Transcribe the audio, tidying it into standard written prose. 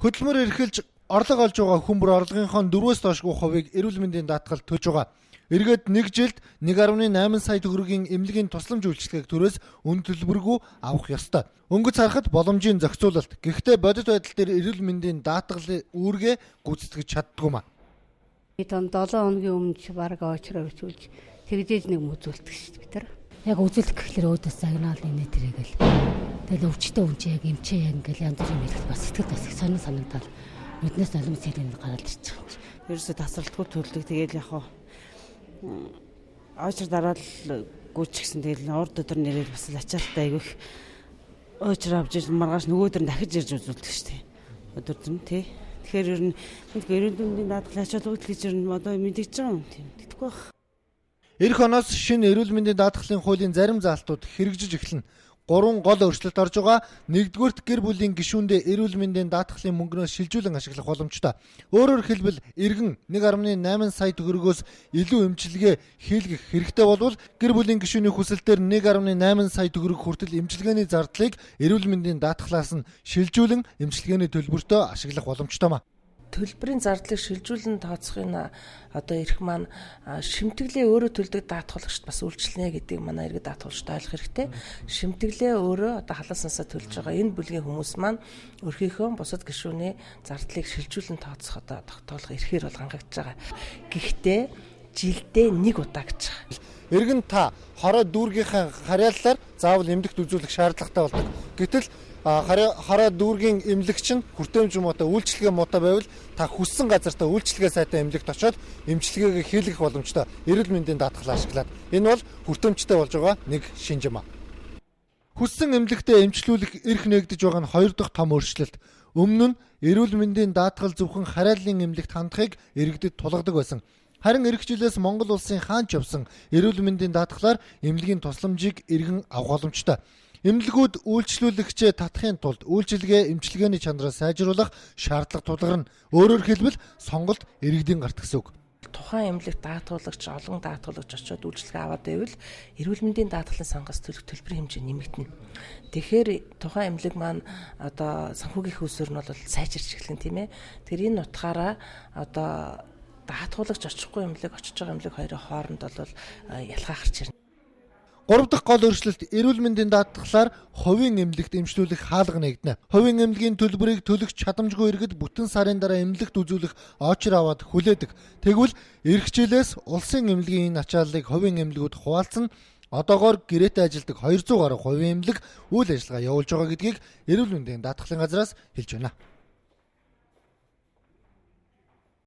Хөдөлмөр эрхэлж орлого олж байгаа хүн бүр орлогынхоо 4-өөс доошгүй хувийг эрүүл мэндийн даатгалд төлж байгаа. Эргээд 1 жилд 1.8 сая төгрөгийн эмнэлгийн тусламж үйлчилгээг төрөөс үн төлбөргүй авах ёстой. Өнгөц харахад боломжийн зохицуулалт. Гэхдээ бодит байдал дээр эрүүл мэндийн даатгалын үүргээ гүйцэтгэж чаддгүй маа. Итон 7 хоногийн өмнө баг очроо бичүүлж тэгжээж нэг үзүүлдэг шүү дээ бид нар. Яг үзүүлэх гэхлээр өөдөөс загнаал нэ тэрэгэл. Тэгэл өвчтөө үнч яг эмчээ яг ингээл янз бүрийн мэдлэг бас сэтгэл бас их сонир санагдал. Нүднээс нулимс хэлэнд гараад ирчих юм. Ерөөсө тасралтгүй төлдөг. Тэгэл яг хаа очир дараал гүйчихсэн. Тэгэл урд өдөр нэрэл бас ачаалттай айгүйх очир авч иж маргааш нөгөөдөр нь дахиж ирж үзүүлдэг шүү дээ. Өдөр нь тий. Тэгэхээр ер нь эрүүл мэндийн даатгалын ачаал үйлдэл гэж ер нь одоо мэдээж байгаа юм тийм. Тэтгэхгүй байх. Эх оноос шинэ эрүүл мэндийн даатгалын хуулийн зарим заалтууд хэрэгжиж эхэлнэ. 3 гол өөрчлөлт орж байгаа. Нэгдүгээрт гэр бүлийн гишүүндээ эрүүл мэндийн даатгалын мөнгнөөс шилжүүлэн ашиглах боломжтой. Өөрөөр хэлбэл иргэн 1.8 сая төгрөгөөс илүү эмчилгээ хийлгэх хэрэгтэй болвол гэр бүлийн гишүүний хүсэлтээр 1.8 сая төгрөг хүртэл эмчилгээний зардлыг эрүүл мэндийн даатгалаас нь шилжүүлэн эмчилгээний төлбөртөө ашиглах боломжтой маа. Төлбөрийн зардлыг шилжүүлэн тооцохын одоо эрх маань шимтгэлээ өөрөө төлдөг даатгуулагчд бас үйлчлэнэ гэдгийг манай иргэд даатгуулчд ойлгох хэрэгтэй. Шимтгэлээ өөрөө одоо халааснасаа төлж байгаа энэ бүлгийн хүмүүс маань өөрхийхөө бусад гишүүний зардлыг шилжүүлэн тооцох одоо тогтоолго эрхээр бол хангагдж байгаа. Гэхдээ жилдээ 1 удаа гэж байгаа. Иргэн та хороо дүүргийнхаа харьяаллаар заавал эмнэлэгт үзүүлэх шаардлагатай болдог. Гэтэл хороо дүүргийн эмнэлэгч нь хүртээмж муутай үйлчлэгээ муутай байвал та хүссэн газартаа үйлчлэгээ сайтай эмнэлэгт очоод эмчилгээг хийлгэх боломжтой. Эрүүл мэндийн даатгалаа ашиглаад. Энэ бол хүртээмжтэй болж байгаа нэг шинж юм а. Хүссэн эмнэлэгтээ эмчлүүлэх эрх нэгдэж байгаа нь 2 дахь том өөрчлөлт. Өмнө нь эрүүл мэндийн даатгал зөвхөн харьяаллын эмнэлэгт хандахыг иргэдэд тулгадаг байсан. Харин эх жилээс Монгол улсын хаанч явсан эрүүл мэндийн даатгалаар эмнэлгийн тусламжийг иргэн авах боломжтой. Эмнэлгүүд үйлчлүүлэгчээ татахын тулд үйлчилгээ эмчилгээний чанараа сайжруулах шаардлага тулгарна. Өөрөөр хэлбэл сонголт иргэдийн гарт гэсэн үг. Тухайн эмнэлэгт даатгуулагч олон даатгуулагч очиод үйлчлэгээ аваад байвал эрүүл мэндийн даатгалын сангаас төлөх төлбөрийн хэмжээ нэмэгдэнэ. Тэгэхээр тухайн эмнэлэг маань одоо санхүүгийн хөөсөр нь бол сайжирч эхлэн тийм ээ. Тэр энэ утгаараа одоо даатгуулагч очихгүй эмнэлэг очиж байгаа эмнэлэг хоёрын хооронд бол ялгаа гарч ирнэ. 3 дахь гол өөрчлөлт эрүүл мэндийн даатгалаар хувийн эмнэлэгт эмчлүүлэх хаалга нэгдэнэ. Хувийн эмнэлгийн төлбөрийг төлөх чадамжгүй иргэд бүтэн сарын дараа эмнэлэгт үзүүлэх очир аваад хүлээдэг. Тэгвэл эх жилээс улсын эмнэлгийн энэ ачааллыг хувийн эмнэлгүүд хуваалцсан. Одоогоор гэрээтэй ажилладаг 200 гаруй хувийн эмнэлэг үйл ажиллагаа явуулж байгаа гэдгийг эрүүл мэндийн даатгалын газраас хэлж байна.